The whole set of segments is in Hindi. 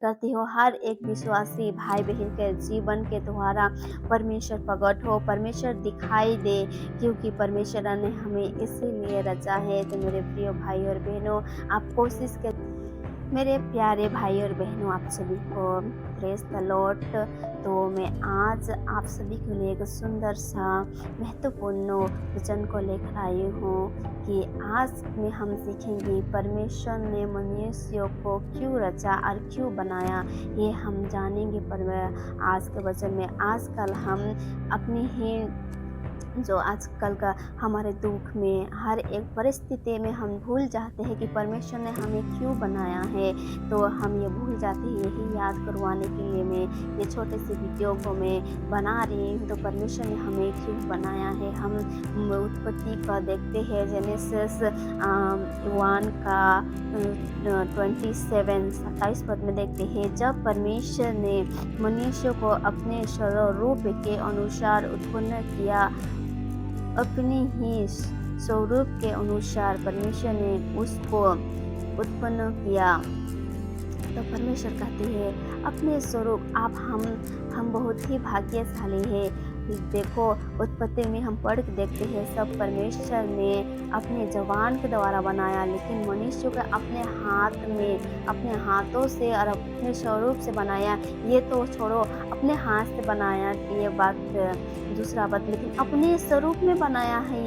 करती हो हर एक विश्वासी भाई बहन के जीवन के द्वारा परमेश्वर प्रकट हो, परमेश्वर दिखाई दे, क्योंकि परमेश्वर ने हमें इसीलिए रचा है। तो मेरे प्रिय भाई और बहनों, आप कोशिश कर, मेरे प्यारे भाई और बहनों, आप सभी को प्रेज द लॉर्ड। तो मैं आज आप सभी के लिए एक सुंदर सा महत्वपूर्ण वचन को लेकर आई हूँ कि आज में हम सीखेंगे परमेश्वर ने मनुष्य को क्यों रचा और क्यों बनाया, ये हम जानेंगे। पर आज के वचन में आजकल हम अपनी ही जो आजकल का हमारे दुख में हर एक परिस्थिति में हम भूल जाते हैं कि परमेश्वर ने हमें क्यों बनाया है। तो हम ये भूल जाते हैं, यही याद करवाने के लिए मैं ये छोटे से वीडियो को मैं बना रही हूँ। तो परमेश्वर ने हमें क्यों बनाया है, हम उत्पत्ति का देखते हैं। जेनेसिस 1 का 27 पद में देखते हैं, जब परमेश्वर ने मनुष्य को अपने स्वरूप के अनुसार उत्पन्न किया, अपने ही स्वरूप के अनुसार परमेश्वर ने उसको उत्पन्न किया। तो परमेश्वर कहते हैं अपने स्वरूप, आप हम बहुत ही भाग्यशाली है। देखो, उत्पत्ति में हम पढ़ के देखते हैं, सब परमेश्वर ने अपने जवान के द्वारा बनाया, लेकिन मनुष्य को अपने हाथ में, अपने हाथों से और अपने स्वरूप से बनाया। ये तो छोड़ो, अपने हाथ से बनाया ये बात दूसरा बात, लेकिन अपने स्वरूप में बनाया है,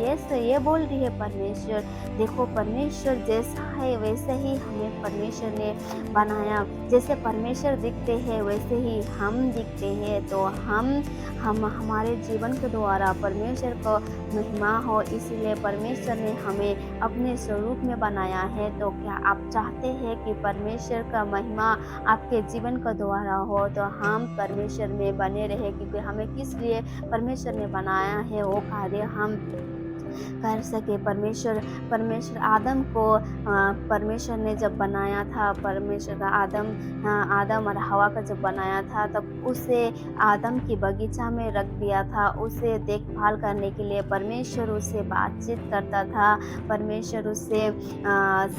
ये बोल रही है परमेश्वर। देखो, परमेश्वर जैसा है वैसे ही हमें परमेश्वर ने बनाया। जैसे परमेश्वर दिखते हैं वैसे ही हम दिखते हैं। तो हम हमारे जीवन के द्वारा परमेश्वर को महिमा हो, इसलिए परमेश्वर ने हमें अपने स्वरूप में बनाया है। तो क्या आप चाहते हैं कि परमेश्वर का महिमा आपके जीवन के द्वारा हो? तो हम परमेश्वर में बने रहे, क्योंकि हमें किस लिए परमेश्वर ने बनाया है वो कार्य हम कर सके। परमेश्वर आदम को परमेश्वर ने जब बनाया था, परमेश्वर का आदम और हवा का जब बनाया था, तब उसे आदम की बगीचा में रख दिया था। उसे देखभाल करने के लिए परमेश्वर उससे बातचीत करता था, परमेश्वर उससे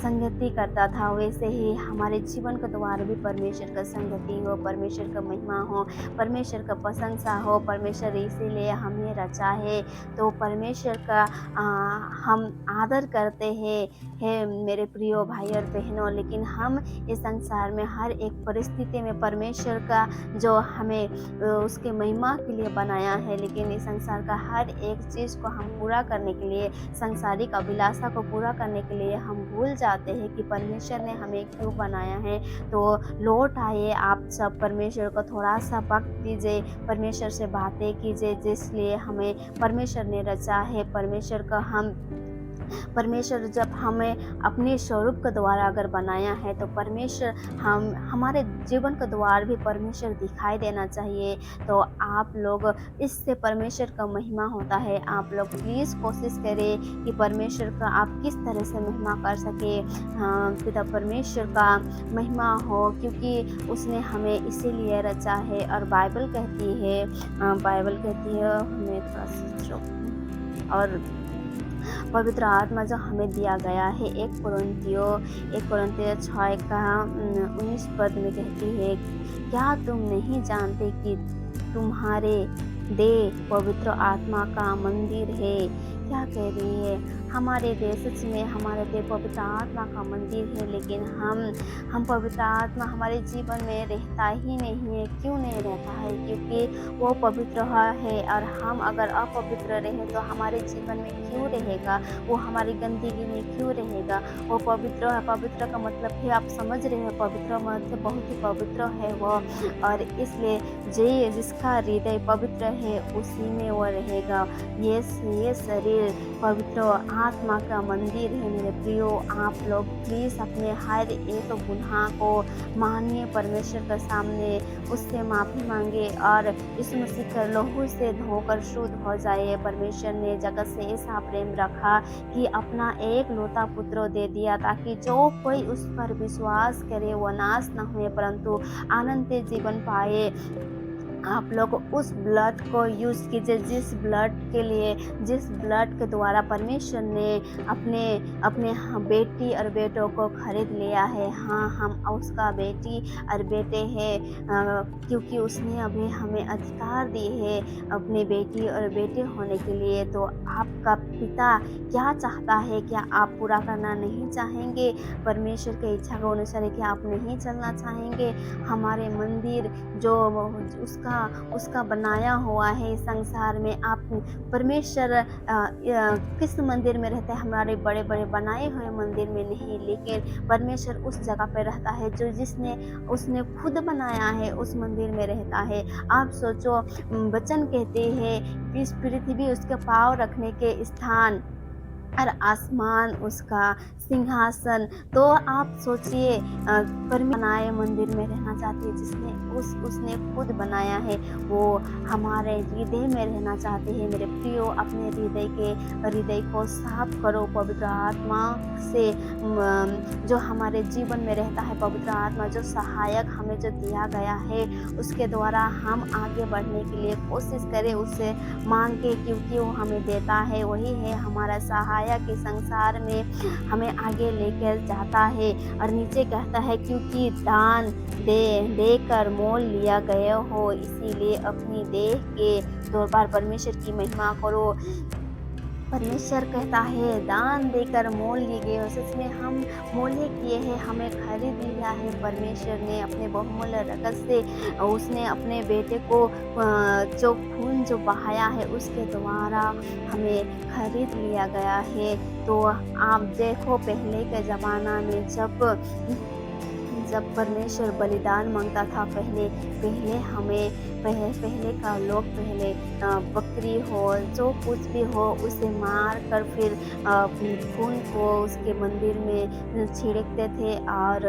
संगति करता था। वैसे ही हमारे जीवन के द्वारा भी परमेश्वर का संगति हो, परमेश्वर का महिमा हो, परमेश्वर का प्रशंसा हो। परमेश्वर इसीलिए हमें रचा है। तो परमेश्वर का हम आदर करते हैं मेरे प्रियो भाई और बहनों, लेकिन हम इस संसार में हर एक परिस्थिति में परमेश्वर का जो हमें उसके महिमा के लिए बनाया है, लेकिन इस संसार का हर एक चीज़ को हम पूरा करने के लिए, सांसारिक अभिलाषा को पूरा करने के लिए हम भूल जाते हैं कि परमेश्वर ने हमें क्यों बनाया है। तो लौट आइए आप सब, परमेश्वर को थोड़ा सा वक्त दीजिए, परमेश्वर से बातें कीजिए, जिसलिए हमें परमेश्वर ने रचा है। परमेश्वर जब हमें अपने स्वरूप के द्वारा अगर बनाया है, तो परमेश्वर हमारे जीवन के द्वारा भी परमेश्वर दिखाई देना चाहिए। तो आप लोग, इससे परमेश्वर का महिमा होता है। आप लोग प्लीज़ कोशिश करें कि परमेश्वर का आप किस तरह से महिमा कर सके, पिता परमेश्वर का महिमा हो, क्योंकि उसने हमें इसीलिए रचा है। और बाइबल कहती है हमें थोड़ा सा और पवित्र आत्मा जो हमें दिया गया है, 1 6 का 19 पद में कहती है, क्या तुम नहीं जानते कि तुम्हारे देह पवित्र आत्मा का मंदिर है? क्या कह रही है? हमारे देश में हमारे देह पवित्र आत्मा का मंदिर है, लेकिन हम पवित्र आत्मा हमारे जीवन में रहता ही नहीं है। क्यों नहीं रहता है? क्योंकि वो पवित्र है, और हम अगर अपवित्र रहे तो हमारे जीवन में क्यों रहेगा? वो हमारी गंदगी में क्यों रहेगा? वो पवित्र है। पवित्र का मतलब है, आप समझ रहे हो, पवित्र मतलब बहुत ही पवित्र है वो। और इसलिए जिसका हृदय पवित्र है उसी में वो रहेगा। ये शरीर पवित्र आत्मा का मंदिर है। मेरे प्रियो, आप लोग प्लीज़ अपने हर एक गुनाह को मानिए परमेश्वर के सामने, उससे माफ़ी मांगे और यीशु मसीह के लहू से धोकर शुद्ध हो जाए। परमेश्वर ने जगत से ऐसा प्रेम रखा कि अपना एक लौता पुत्र दे दिया, ताकि जो कोई उस पर विश्वास करे वो नाश न हुए परंतु अनंत जीवन पाए। आप लोग उस ब्लड को यूज़ कीजिए जिस ब्लड के द्वारा परमेश्वर ने अपने अपने बेटी और बेटों को खरीद लिया है। हाँ, हम उसका बेटी और बेटे हैं, क्योंकि उसने अभी हमें अधिकार दिए है अपने बेटी और बेटे होने के लिए। तो आपका पिता क्या चाहता है? क्या आप पूरा करना नहीं चाहेंगे? परमेश्वर की इच्छा के अनुसार क्या आप नहीं चलना चाहेंगे? हमारे मंदिर जो उसका उसका बनाया हुआ है इस संसार में, आप परमेश्वर किस मंदिर में रहते हैं? हमारे बड़े बड़े बनाए हुए मंदिर में नहीं, लेकिन परमेश्वर उस जगह पे रहता है जो जिसने उसने खुद बनाया है, उस मंदिर में रहता है। आप सोचो, वचन कहते हैं कि इस पृथ्वी उसके पाँव रखने के स्थान और आसमान उसका सिंहासन। तो आप सोचिए, बनाए मंदिर में रहना चाहते हैं, जिसने उसने खुद बनाया है, वो हमारे हृदय में रहना चाहते हैं। मेरे प्रियो, अपने हृदय को साफ करो पवित्र आत्मा से, जो हमारे जीवन में रहता है, पवित्र आत्मा जो सहायक हमें जो दिया गया है, उसके द्वारा हम आगे बढ़ने के लिए कोशिश करें, उससे मांग के, क्योंकि वो हमें देता है, वही है हमारा सहायक इस संसार में हमें आगे लेकर जाता है। और नीचे कहता है, क्योंकि दान देकर मोल लिया गए हो, इसीलिए अपनी देह के तौर पर परमेश्वर की महिमा करो। परमेश्वर कहता है, दान देकर मोल लिए गए हो। सच में हम मोले किए हैं, हमें खरीद लिया है परमेश्वर ने अपने बहुमूल्य रकत से। उसने अपने बेटे को जो खून जो बहाया है, उसके द्वारा हमें खरीद लिया गया है। तो आप देखो, पहले के ज़माना में जब परमेश्वर बलिदान मांगता था, पहले हमें पहले का लोग बकरी हो, जो कुछ भी हो, उसे मार कर फिर खून को उसके मंदिर में छिड़कते थे, और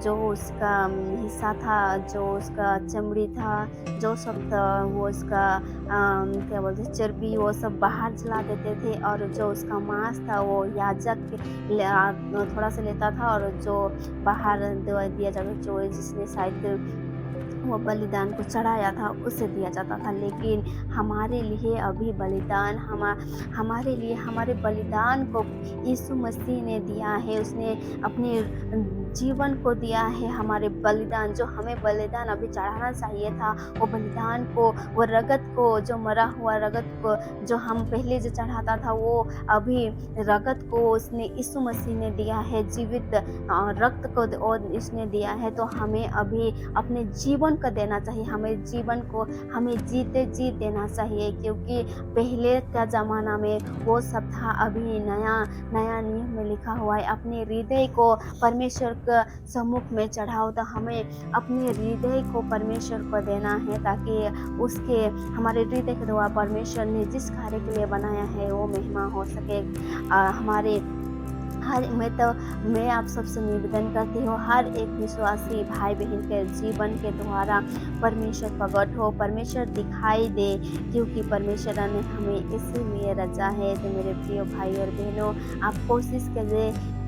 जो उसका हिस्सा था, जो उसका चमड़ी था, जो सब था, वो उसका क्या बोलते चर्बी, वो सब बाहर जला देते थे, और जो उसका मांस था वो याजक थोड़ा सा लेता था, और जो बाहर दिया जाता, जो जिसने शायद वो बलिदान को चढ़ाया था, उसे दिया जाता था। लेकिन हमारे लिए अभी बलिदान हमारे लिए हमारे बलिदान को यीशु मसीह ने दिया है। उसने अपने जीवन को दिया है। हमारे बलिदान, जो हमें बलिदान अभी चढ़ाना चाहिए था, वो बलिदान को, वो रगत को, जो मरा हुआ रगत को जो हम पहले जो चढ़ाता था, वो अभी रगत को उसने यीशु मसीह ने दिया है, जीवित रक्त को और इसने दिया है। तो हमें अभी अपने जीवन को देना चाहिए, हमें जीवन को हमें जीते जी देना चाहिए, क्योंकि पहले का ज़माना में वो सब था, अभी नया नियम में लिखा हुआ है, अपने हृदय को परमेश्वर के सम्मुख में चढ़ाओ। तो हमें अपने हृदय को परमेश्वर को देना है, ताकि उसके हमारे हृदय के द्वारा परमेश्वर ने जिस कार्य के लिए बनाया है वो महिमा हो सके। हमारे मैं आप सबसे निवेदन करती हूँ, हर एक विश्वासी भाई बहन के जीवन के द्वारा परमेश्वर प्रकट हो, परमेश्वर दिखाई दे, क्योंकि परमेश्वर ने हमें इसीलिए रचा है। तो मेरे प्रिय भाई और बहनों, आप कोशिश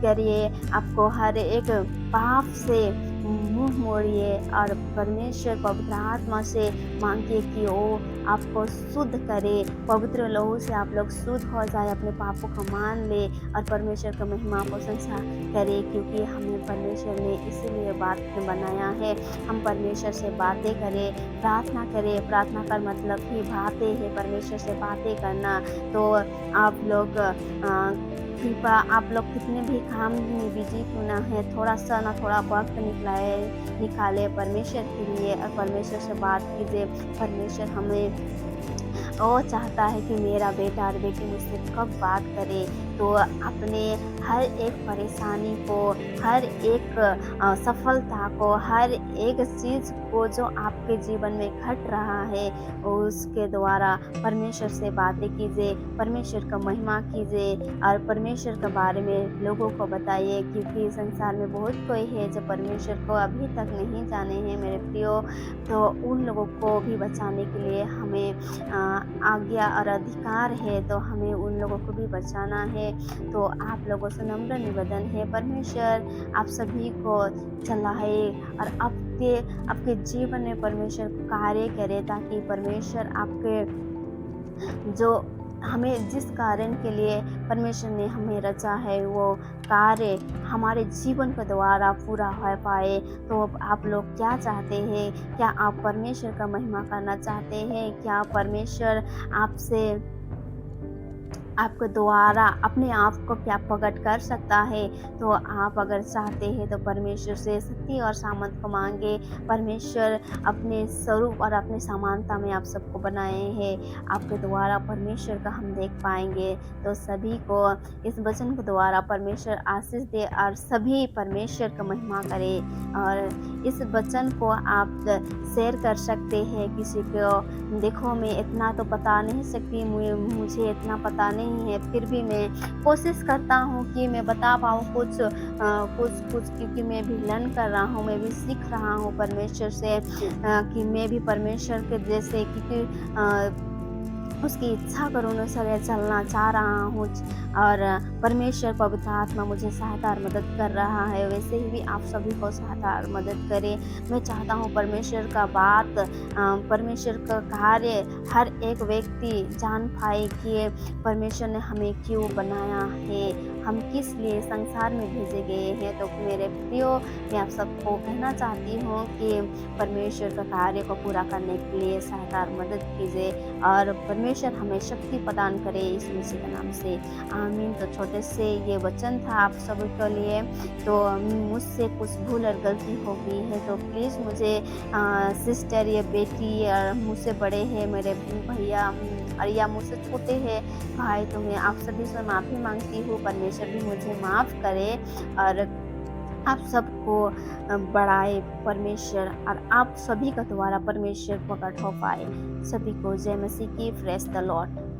करिए, आपको हर एक पाप से मुंह मोड़िए, और परमेश्वर पवित्र आत्मा से मांगिए कि वो आपको शुद्ध करे, पवित्र लहू से आप लोग शुद्ध हो जाए, अपने पापों को मान ले और परमेश्वर की महिमा प्रशंसा करे, क्योंकि हमें परमेश्वर ने इसीलिए बात बनाया है। हम परमेश्वर से बातें करें, प्रार्थना करें। प्रार्थना का मतलब ही बातें है, परमेश्वर से बातें करना। तो आप लोग कृपा, आप लोग कितने भी काम में बिजी क्यों ना है, थोड़ा सा ना थोड़ा वक्त निकाले परमेश्वर के लिए, और परमेश्वर से बात कीजिए। परमेश्वर हमें वो चाहता है कि मेरा बेटा और बेटी मुझसे कब बात करे। तो अपने हर एक परेशानी को, हर एक सफलता को, हर एक चीज़ को जो आपके जीवन में घट रहा है, उसके द्वारा परमेश्वर से बातें कीजिए, परमेश्वर का महिमा कीजिए, और परमेश्वर परमेश्वर के बारे में लोगों को बताइए, क्योंकि संसार में बहुत कोई है जो परमेश्वर को अभी तक नहीं जाने हैं मेरे प्रियो। तो उन लोगों को भी बचाने के लिए हमें आज्ञा और अधिकार है, तो हमें उन लोगों को भी बचाना है। तो आप लोगों से नम्र निवेदन है, परमेश्वर आप सभी को चलाए और आपके आपके जीवन में परमेश्वर कार्य करे, ताकि परमेश्वर आपके जो हमें जिस कारण के लिए परमेश्वर ने हमें रचा है वो कार्य हमारे जीवन के द्वारा पूरा हो पाए। तो अब आप लोग क्या चाहते हैं? क्या आप परमेश्वर का महिमा करना चाहते हैं? क्या परमेश्वर आपसे आपके द्वारा अपने आप को क्या प्रकट कर सकता है? तो आप अगर चाहते हैं तो परमेश्वर से शक्ति और सामर्थ को मांगे। परमेश्वर अपने स्वरूप और अपने समानता में आप सबको बनाए हैं, आपके द्वारा परमेश्वर का हम देख पाएंगे। तो सभी को इस वचन के द्वारा परमेश्वर आशीष दे और सभी परमेश्वर का महिमा करे। और इस वचन को आप शेयर कर सकते हैं किसी को। देखो, मैं इतना तो बता नहीं सकती, मुझे इतना पता नहीं है, फिर भी मैं कोशिश करता हूँ कि मैं बता पाऊँ कुछ क्योंकि मैं भी लर्न कर रहा हूँ, मैं भी सीख रहा हूँ परमेश्वर से कि मैं भी परमेश्वर के जैसे, क्योंकि उसकी इच्छा के अनुसार चलना चाह रहा हूँ। और परमेश्वर पवित्र आत्मा मुझे सहायता और मदद कर रहा है, वैसे ही भी आप सभी को सहायता और मदद करे। मैं चाहता हूँ परमेश्वर का बात, परमेश्वर का कार्य हर एक व्यक्ति जान पाए कि परमेश्वर ने हमें क्यों बनाया है, हम किस लिए संसार में भेजे गए हैं। तो मेरे प्रियो, मैं आप सबको कहना चाहती हूँ कि परमेश्वर का कार्य को पूरा करने के लिए सहायता और मदद कीजिए, और परमेश्वर हमें शक्ति प्रदान करे इस मसीह के नाम से, आमीन। तो छोटे से ये वचन था आप सभी के लिए। तो मुझसे कुछ भूल और गलती हो गई है तो प्लीज़ मुझे सिस्टर या बेटी और मुझसे बड़े हैं मेरे भैया और या मुझसे छोटे हैं भाई, तो मैं आप सभी से माफ़ी मांगती हूँ। परमेश्वर भी मुझे माफ़ करे और आप सबको बढ़ाए परमेश्वर, और आप सभी का द्वारा परमेश्वर प्रकट हो पाए। सभी को जय मसीह की। Praise the Lord.